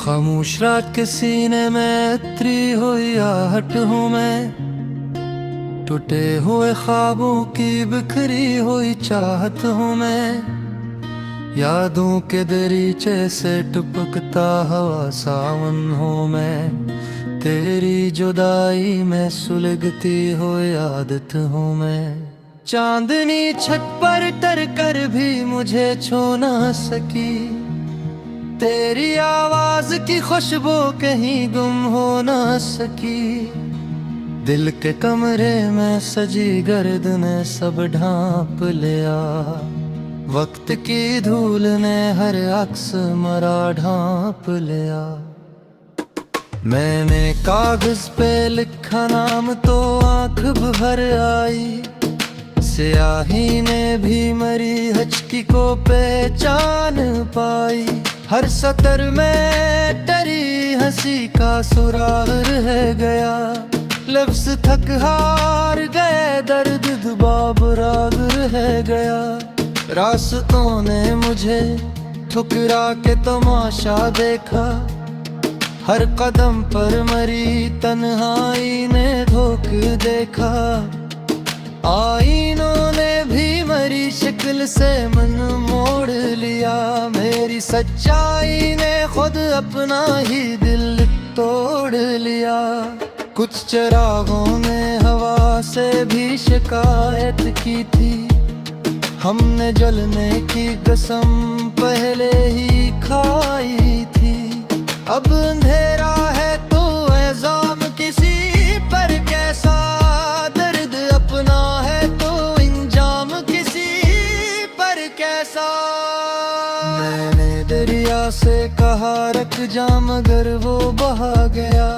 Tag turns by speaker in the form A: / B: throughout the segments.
A: खामोश रात के सीने में इतरी हुई आहट हूँ मैं, टूटे हुए ख्वाबों की बिखरी हुई चाहत हूँ मैं। यादों के दरीचे से टपकता हवा सावन हूँ मैं, तेरी जुदाई में सुलगती हुई आदत हूँ मैं। चांदनी छत पर टर कर भी मुझे छू ना सकी, तेरी आवाज की खुशबू कहीं गुम हो ना सकी। दिल के कमरे में सजी गर्द ने सब ढांप लिया, वक्त की धूल ने हर अक्स मरा ढांप लिया। मैंने कागज पे लिखा नाम तो आंख भर आई, स्याही ने भी मरी हचकी को पहचान पाई। हर सतर में डरी हंसी का सुराग रह गया, लफ्ज थक हार गए दर्द दुबाब राग रह गया। रास्तों ने मुझे ठुकरा के तमाशा देखा, हर कदम पर मरी तन्हाई ने धोख देखा। आईनों ने भी मरी शक्ल से मन मोड़ लिया, मेरी सच्चाई ने खुद अपना ही दिल तोड़ लिया। कुछ चिरागों ने हवा से भी शिकायत की थी, हमने जलने की कसम पहले ही खाई थी। अब अंधेरा है तो इल्जाम किसी पर कैसा, दर्द अपना है तो इंजाम किसी पर कैसा। मैंने दरिया से कहा रख जा मगर वो बहा गया,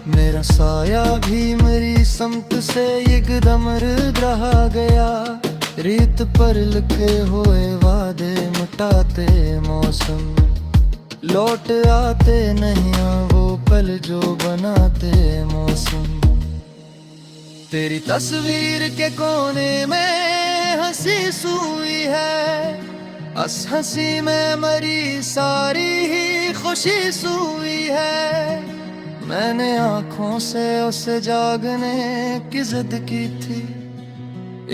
A: मेरा साया भी मेरी समत से एकदम रहा गया। रेत पर लिखे हुए वादे मिटाते मौसम, लौट आते नहीं वो पल जो बनाते मौसम। तेरी तस्वीर के कोने में हंसी सूई है, अस हंसी में मरी सारी ही खुशी सूई है। मैंने आँखों से उसे जागने की जिद की थी,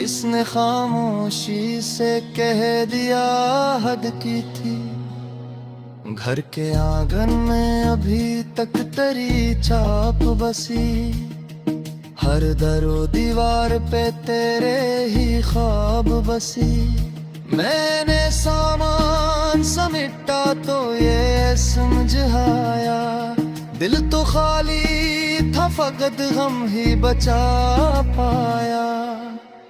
A: इसने खामोशी से कह दिया हद की थी। घर के आंगन में अभी तक तेरी छाप बसी, हर दरो दीवार पे तेरे ही ख्वाब बसी। मैंने सामान समेटा तो ये समझ आया, दिल तो खाली था फकत गम ही बचा पाया।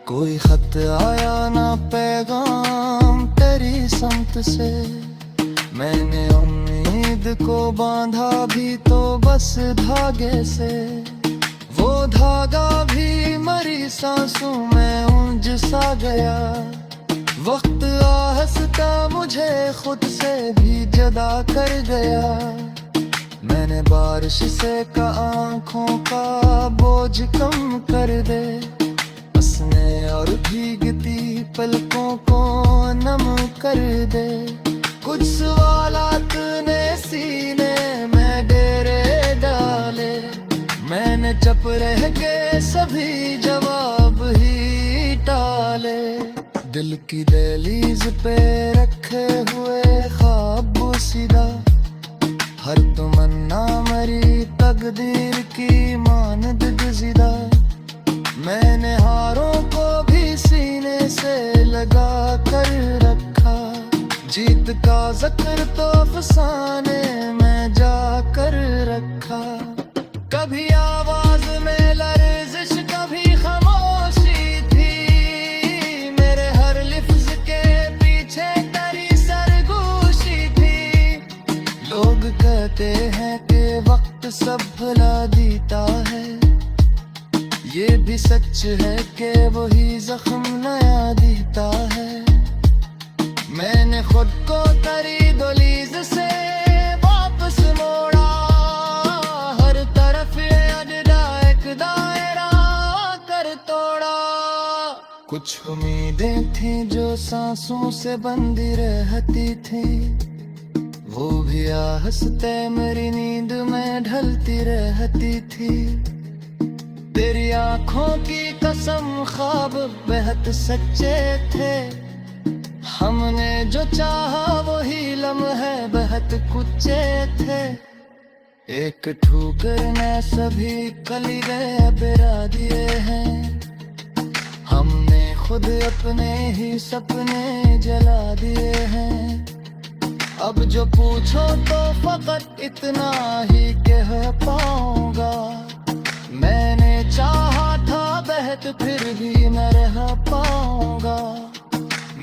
A: कोई खत आया ना पैगाम तेरी समत से, मैंने उम्मीद को बांधा भी तो बस धागे से। वो धागा भी मरी सांसों में उलझ सा गया, वक्त आहस्ता मुझे खुद से भी जुदा कर गया। मैंने बारिश से कहा आँखों का बोझ कम कर दे, हंसने और भीगती पलकों को नम कर दे। कुछ सवालात ने सीने में डेरे डाले, मैंने चुप रह के सभी जवाब ही टाले। दिल की दहलीज पे रखे हुए ख्वाब सीधा, हर तमन्ना मरी तकदीर की मानद गुज़िदा। मैंने हारों को भी सीने से लगा कर रखा, जीत का ज़िक्र तो अफ़साने में जा कर रखा। कभी आवाज में लर्ज़िश कभी खामोशी थी, मेरे हर लिफ्ज़ के पीछे तेरी सरगोशी थी। लोग कहते हैं कि वक्त सब भुला देता है, ये भी सच है कि वही जख्म नया देता है। मैंने खुद को तेरी दहलीज से वापस मोड़ा, हर तरफ अड्डा एक दायरा कर तोड़ा। कुछ उम्मीदें थी जो सांसों से बंधी रहती थी, वो भी आहस्ते मेरी नींद में ढलती रहती थी। तेरी आंखों की कसम ख्वाब बेहद सच्चे थे। हमने जो चाहा वही लम्हे बेहद कुच्चे थे। एक ठोकर ने सभी कलीरे बिरा दिए हैं। हमने खुद अपने ही सपने जला दिए हैं। अब जो पूछो तो फकत इतना ही कह पाऊंगा, मैंने चाहा था बेहद फिर भी न रह पाऊंगा।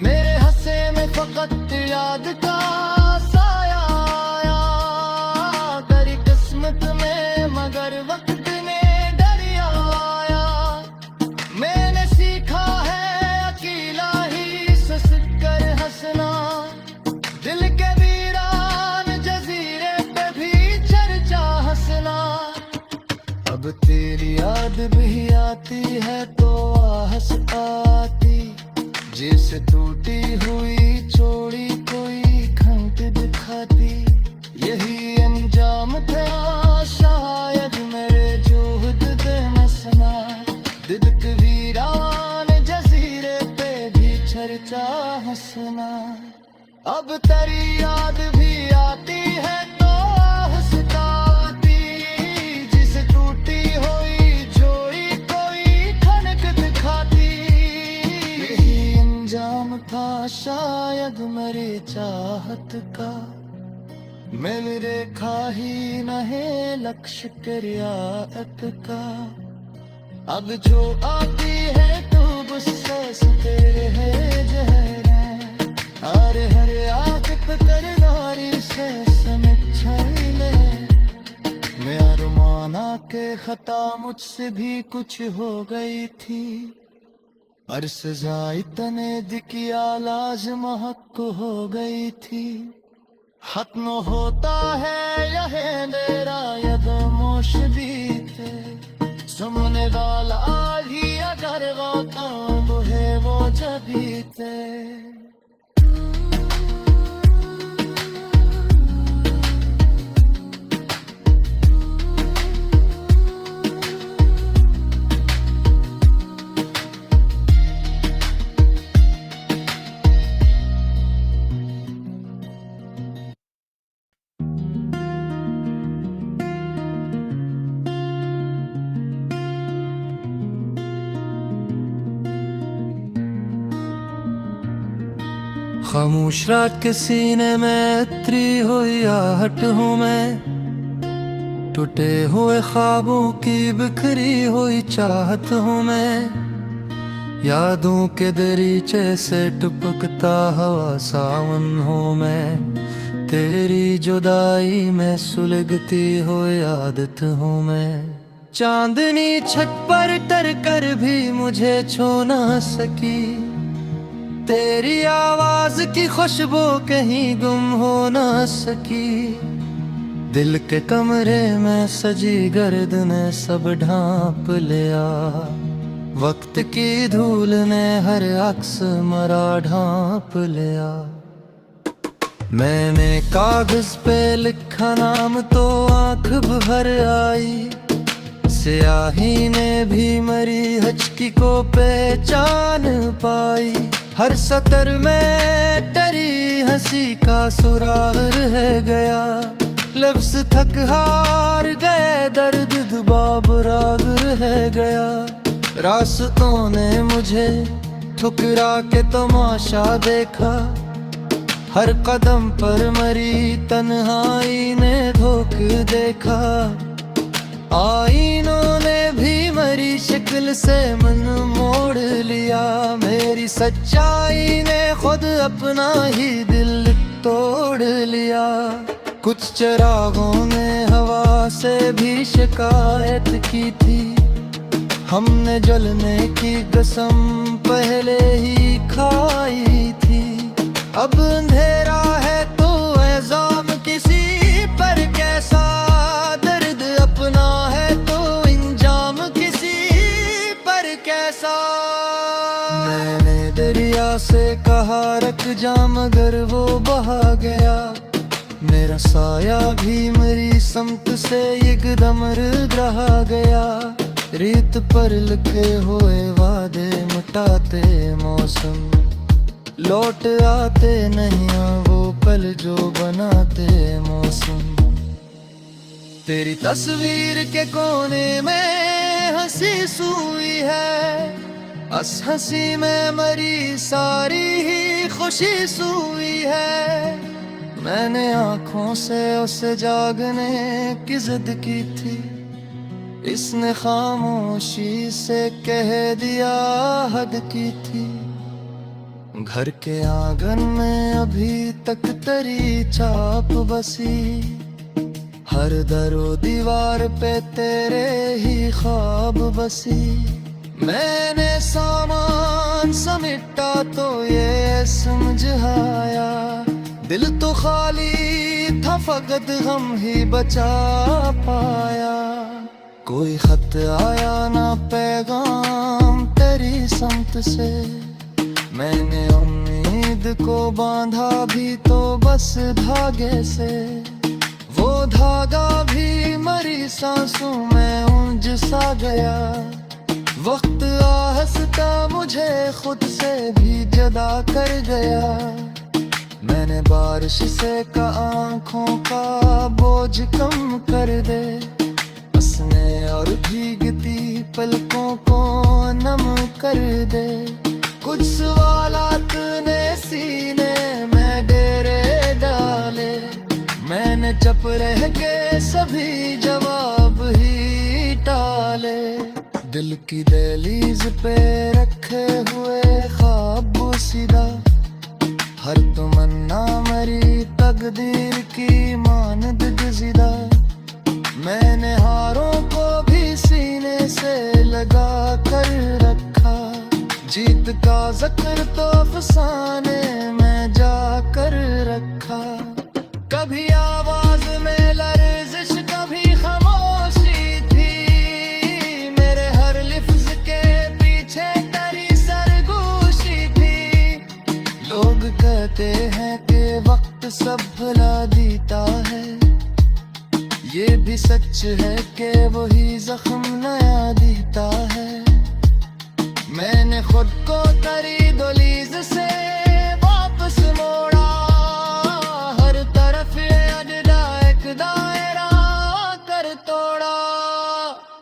A: मेरे हंसे में फकत याद का साया आया, तेरी किस्मत में मगर वक्त ने डरियाया। मैंने सीखा है अकेला ही ससक कर हंसना, दिल के वीरान जजीरे पे भी चर्चा हंसना। अब तेरी याद भी आती है तो आहस आती, जैसे टूटी हुई चोरी कोई घंट दिखाती। यही अंजाम था शायद मेरे जोहद दे मसना, दिल के वीरान जजीरे पे भी चर्चा हंसना। अब तेरी याद भी आती है तो आहस आती, जिसे टूटी हुई जोड़ी कोई खनक दिखाती। यही अंजाम था शायद मेरी चाहत का, मिल रेखा ही नहे लक्ष्य के रियायत का। अब जो आती है तो गुस्से से तेरे है जहर, अरे हरे आतिफ करनारी से समीक्षा ले। मैं अरमाना के खता मुझसे भी कुछ हो गई थी, पर सजा इतने दिकिया लाज़िम हक हो गई थी। खत्म होता है यह अंधेरा यदमोश बीते, सुमने वाला ही अगर गाता वो है वो जबीते। खामोश रात के सीने में इतरी हुई आहट हूँ मैं, टूटे हुए ख्वाबों की बिखरी हुई चाहत हूँ मैं। यादों के दरीचे से टपकता हवा सावन हूँ मैं, तेरी जुदाई में सुलगती हुई आदत हूँ मैं। चांदनी छत पर टर कर भी मुझे छू ना सकी, तेरी आवाज की खुशबू कहीं गुम हो ना सकी। दिल के कमरे में सजी गर्द ने सब ढांप लिया, वक्त की धूल ने हर अक्स मरा ढांप लिया। मैंने कागज पे लिखा नाम तो आंख भर आई, स्याही ने भी मरी हचकी को पहचान पाई। हर सतर में डरी हंसी का सुराग रह गया, लफ्ज थक हार गए दर्द दुबाब राग रह गया। रास्तों ने मुझे ठुकरा के तमाशा देखा, हर कदम पर मरी तन्हाई ने धोख देखा। आईनों ने भी मरी शक्ल से मन मोड़ लिया, मेरी सच्चाई ने खुद अपना ही दिल तोड़ लिया। कुछ चिरागों ने हवा से भी शिकायत की थी, हमने जलने की कसम पहले ही खाई थी। अब अंधेरा है तो एज़ाम किसी पर कैसा, दर्द अपना है तो इंजाम किसी पर कैसा। मैंने दरिया से कहा रख जा मगर वो बहा गया, मेरा साया भी मेरी समत से एकदम रहा गया। रीत पर लिखे हुए वादे मिटाते मौसम, लौट आते नहीं वो पल जो बनाते मौसम। तेरी तस्वीर के कोने में हंसी सूई है, अस हंसी में मरी सारी ही खुशी सूई है। मैंने आंखों से उसे जागने की जिद की थी, इसने खामोशी से कह दिया हद की थी। घर के आंगन में अभी तक तेरी छाप बसी, हर दरो दीवार पे तेरे ही ख्वाब बसी। मैंने सामान समेटा तो ये समझ आया, दिल तो खाली था फकत गम ही बचा पाया। कोई खत आया ना पैगाम तेरी समत से, मैंने उम्मीद को बांधा भी तो बस धागे से। वो धागा भी मरी सांसों में उलझ सा गया। वक्त आहस्ता मुझे खुद से भी जुदा कर गया। मैंने बारिश से कहा आंखों का बोझ कम कर दे, हंसने और भीगती पलकों को नम कर दे। कुछ सवालात ने सीने में डेरे डाले, मैंने चुप रह के सभी जवाब ही टाले। दिल की दहलीज पे रखे हुए ख्वाब सीधा, हर तमन्ना मरी तकदीर की मानद गज़िदा। मैंने हारों को भी सीने से लगा कर रखा, जीत का ज़िक्र तो अफसाने में जाकर रखा। कभी आवाज में लर्ज़िश कभी खामोशी थी, मेरे हर लिफ्ज़ के पीछे तेरी सरगोशी थी। लोग कहते हैं कि वक्त सब भुला देता है, ये भी सच है कि वही जख्म नया देता है। मैंने खुद को करी दहलीज से वापस मोड़ा, हर तरफ अड्डा एक दायरा कर तोड़ा।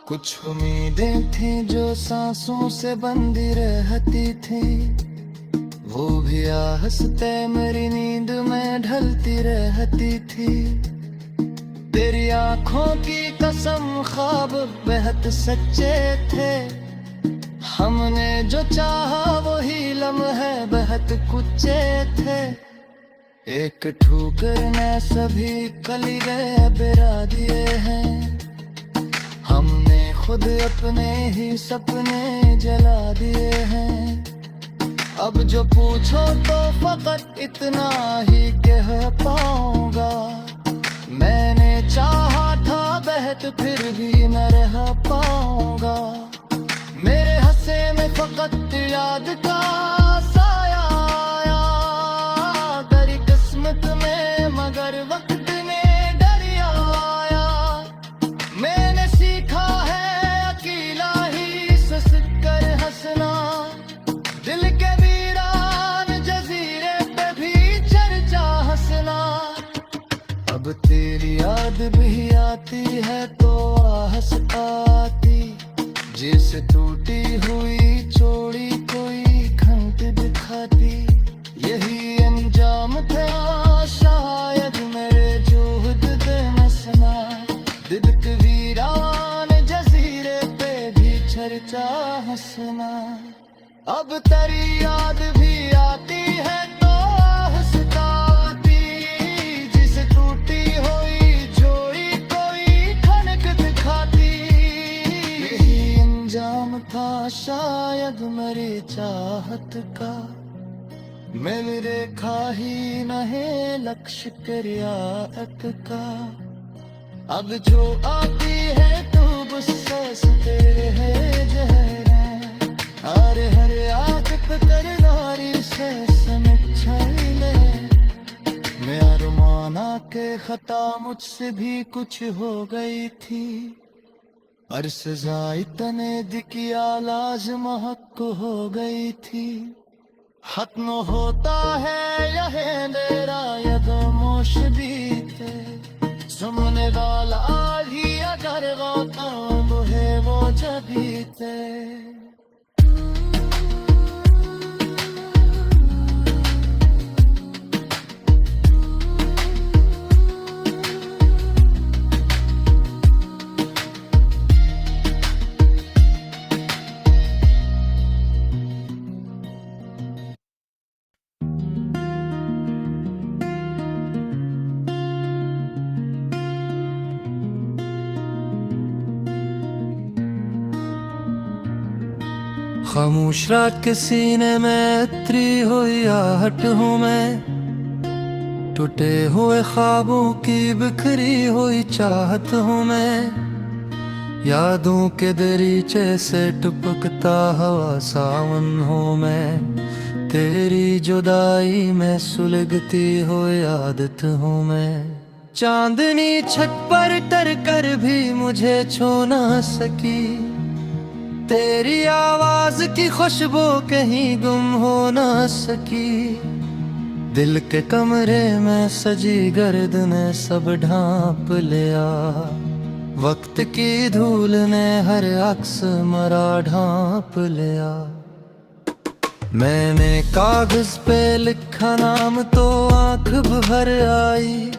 A: कुछ उम्मीदें थी जो सांसों से बंधी रहती थी, वो भी आहस्ते मेरी नींद में ढलती रहती थी। तेरी आंखों की कसम ख्वाब बेहद सच्चे थे, हमने जो चाहा वही लम्हे बेहद कुच्चे थे। एक ठोकर ने सभी कलीरे बिरा दिए हैं, हमने खुद अपने ही सपने जला दिए हैं। अब जो पूछो तो फकत इतना ही कह पाऊंगा, मैंने चाहा था बेहद फिर भी न रह पाऊंगा। मेरे हंसे में फकत याद का साया आया, तेरी किस्मत में मगर वक्त ने डरिया आया। मैंने सीखा है अकेला ही सस कर हंसना, दिल के वीरान जजीरे पे भी चर्चा हंसना। अब तेरी याद भी आती है तो आहस आती, जैसे टूटी हुई चोड़ी कोई खंड दिखाती। यही अंजाम था शायद मेरे जोहद दे मसना, दिल के वीरान जजीरे पे भी चर्चा हंसना। अब तेरी याद भी आती है तो शायद मेरी चाहत का, मैंने देखा ही नहीं लक्ष्य रियायत का। अब जो आती है तो गुस्से से तेरे है जहर, अरे हर आंख पे कर नारी से समीक्षा ले। मैं अरमाना के खता मुझसे भी कुछ हो गई थी। अर्स जाई तने दिकिया लाजम हक हो गई थी। खत्म होता है यह अंधेरा यदमोश बीते सुमने वाला ही अगर गौतम है वो जबीते। खामोश रात के सीने में इतरी हुई आहट हूँ मैं। टूटे हुए ख्वाबों की बिखरी हुई चाहत हूँ मैं। यादों के दरीचे से टपकता हवा सावन हूँ मैं। तेरी जुदाई में सुलगती हुई आदत हूँ मैं। चांदनी छत पर टर कर भी मुझे छू ना सकी। तेरी आवाज की खुशबू कहीं गुम हो ना सकी। दिल के कमरे में सजी गर्द ने सब ढांप लिया। वक्त की धूल ने हर अक्स मरा ढांप लिया। मैंने कागज पे लिखा नाम तो आंख भर आई।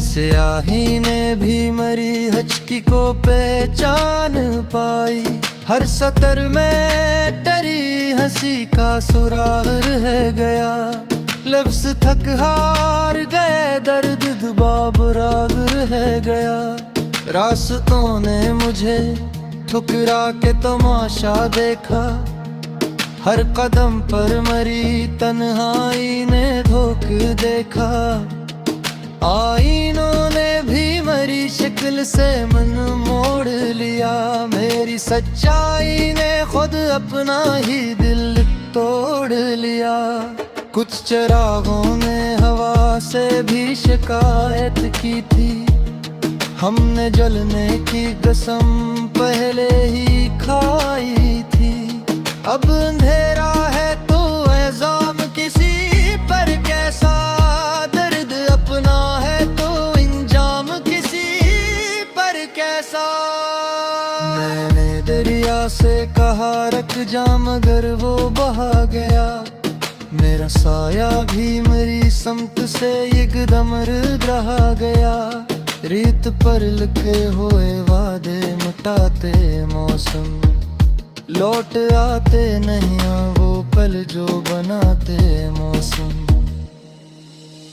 A: स्याही ने भी मरी हचकी को पहचान पाई। हर सतर में डरी हंसी का सुराग रह गया। लफ्ज थक हार गए दर्द दुबाब राग रह गया। रास्तों ने मुझे ठुकरा के तमाशा देखा। हर कदम पर मरी तन्हाई ने धोख देखा। आईनों ने भी मरी शक्ल से मन मोड़ लिया। मेरी सच्चाई ने खुद अपना ही दिल तोड़ लिया। कुछ चिरागों ने हवा से भी शिकायत की थी। हमने जलने की कसम पहले ही खाई थी। अब अंधेरा है तो इल्जाम किसी पर कैसा। दर्द अपना है तो इंजाम किसी पर कैसा। मैंने दरिया से कहा रख जा मगर वो बहा गया। मेरा साया भी मेरी समत से एकदम रहा गया। रेत पर लिखे हुए वादे मिटाते मौसम। लौट आते नहीं वो पल जो बनाते मौसम।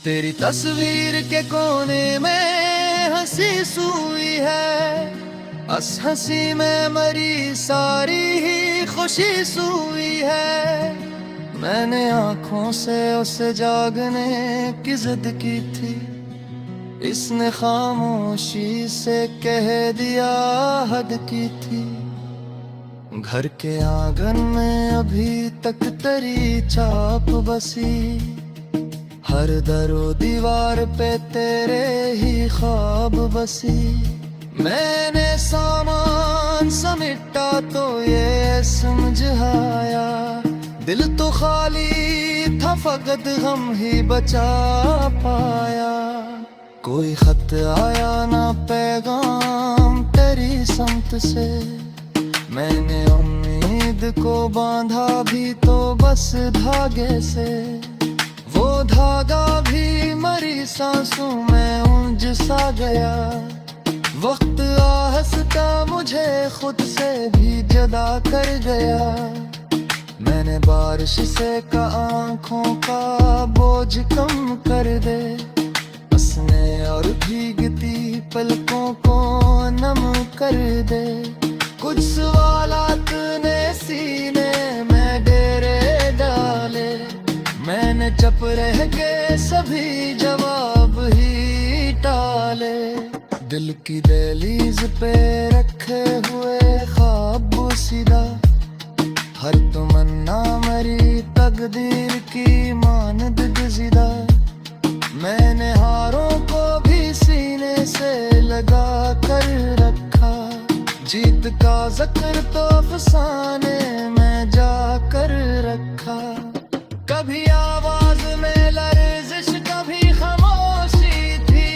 A: तेरी तस्वीर के कोने में हंसी सूई है। अस हंसी में मरी सारी ही खुशी सूई है। मैंने आँखों से उसे जागने की जिद की थी। इसने खामोशी से कह दिया हद की थी। घर के आंगन में अभी तक तेरी छाप बसी। हर दरो दीवार पे तेरे ही ख्वाब बसी। मैंने सामान समेटा तो ये समझ आया। दिल तो खाली था फकत गम ही बचा पाया। कोई खत आया ना पैगाम तेरी समत से। मैंने उम्मीद को बांधा भी तो बस धागे से। वो धागा भी मरी सांसों में उलझ सा गया। वक्त आहस्ता मुझे खुद से भी जुदा कर गया। मैंने बारिश से का आँखों का बोझ कम कर दे। हंसने और भीगती पलकों को नम कर दे। कुछ सवालात ने सीने में डेरे डाले। मैंने चुप रह के सभी जवाब ही टाले। दिल की दहलीज पे रखे हुए ख्वाब सीधा। हर तमन्ना मरी तकदीर की मानद गुज़िदा। मैंने हारों को का जिक्र तो अफसाने में जाकर रखा। कभी आवाज में लर्जिश, कभी खामोशी थी,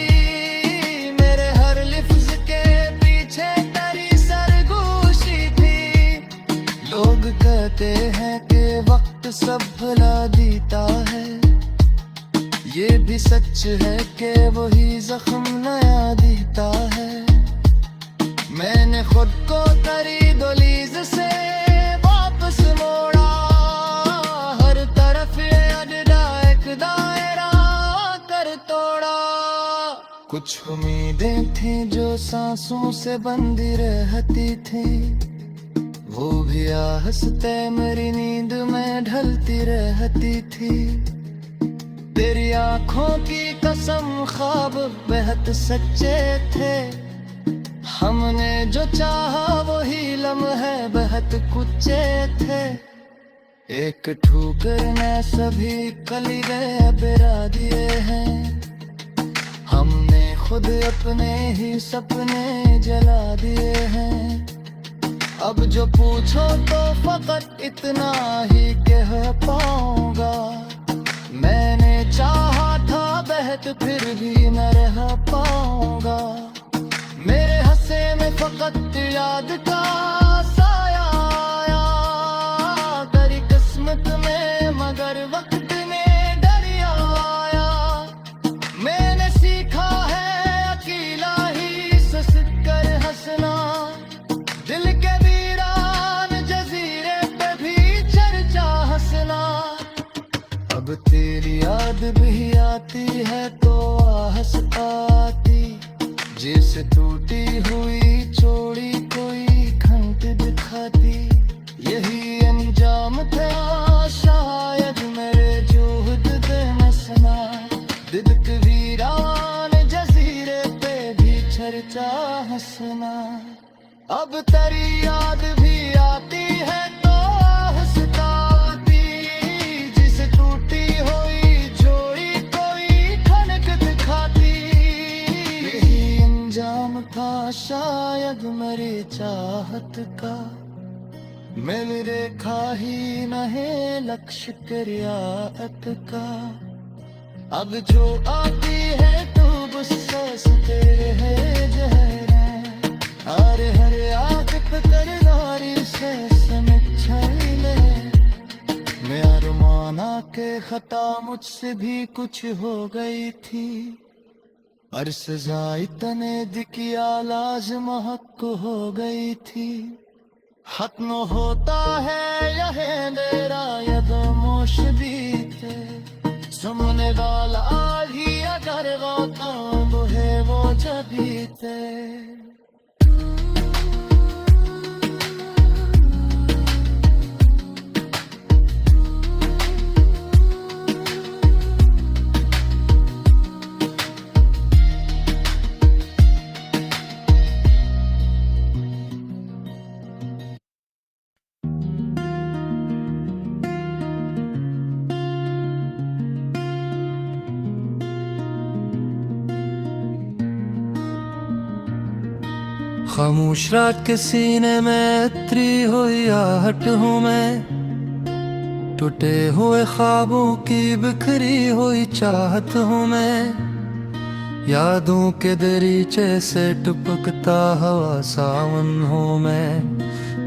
A: मेरे हर लिफ्ज के पीछे तेरी सरगोशी थी। लोग कहते हैं कि वक्त सब भुला देता है, ये भी सच है कि वही जख्म नया देता है। मैंने खुद को तेरी दहलीज से वापस मोड़ा, हर तरफ ये अड्डा एक दायरा कर तोड़ा। कुछ उम्मीदें थी जो सांसों से बंधी रहती थी, वो भी आहस्ते मेरी नींद में ढलती रहती थी। तेरी आंखों की कसम ख्वाब बेहद सच्चे थे, हमने जो चाहा वही लम्हे बेहद कुच्चे थे। एक ठोकर ने सभी कलीरे बिरा दिए हैं, हमने खुद अपने ही सपने जला दिए हैं। अब जो पूछो तो फकत इतना ही कह पाऊंगा, मैंने चाहा था बेहद फिर भी न रह पाऊंगा। मेरे हंसे में फकत याद का साया आया, तेरी किस्मत में मगर वक्त ने डरिया आया। मैंने सीखा है अकेला ही सुस कर हंसना, दिल के वीरान जजीरे पे भी चर्चा हंसना। अब तेरी याद भी आती है तो आहस आती, जैसे टूटी हुई चोड़ी कोई घंट दिखाती। यही अंजाम था शायद मेरे जोहद दे मसना, दिल के वीरान जजीरे पे भी चर्चा हंसना। अब तेरी याद भी आती है तो आहस आती, जिसे टूटी हुई जोड़ी कोई ठनक दिखाती। यही अंजाम था शायद मेरी चाहत का, मिल रेखा ही नहीं लक्ष्य रियायत का। अब जो आती है तो गुस्से से तेरे है जहरे, हरे हरे आतिफ कर नारी से समिच्छले। मैं अरमाना के खता मुझसे भी कुछ हो गई थी, और सजाई तने दिकिया लाज़िम हक हो गई थी। खत्म होता है यह मेरा यदमोश बीते, सुनने वाला ही अगर गाता वो है वो जबीते। खामोश रात के सीने में इतरी हुई आहट हूँ मैं, टूटे हुए ख्वाबों की बिखरी हुई चाहत हूँ मैं। यादों के दरीचे से टपकता हवा सावन हूँ मैं,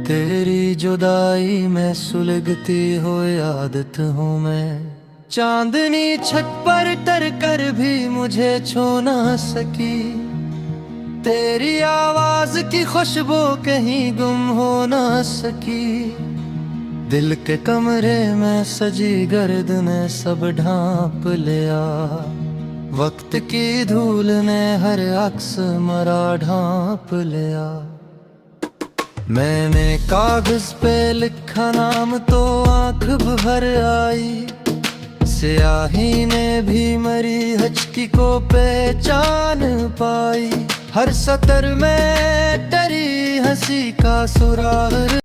A: तेरी जुदाई में सुलगती हुई आदत हूँ मैं। चांदनी छत पर टर कर भी मुझे छू ना सकी, तेरी आवाज की खुशबू कहीं गुम हो ना सकी। दिल के कमरे में सजी गर्द ने सब ढांप लिया, वक्त की धूल ने हर अक्स मरा ढांप लिया। मैंने कागज पे लिखा नाम तो आंख भर आई, स्याही ने भी मरी हचकी को पहचान पाई। हर सतर में तेरी हंसी का सुराग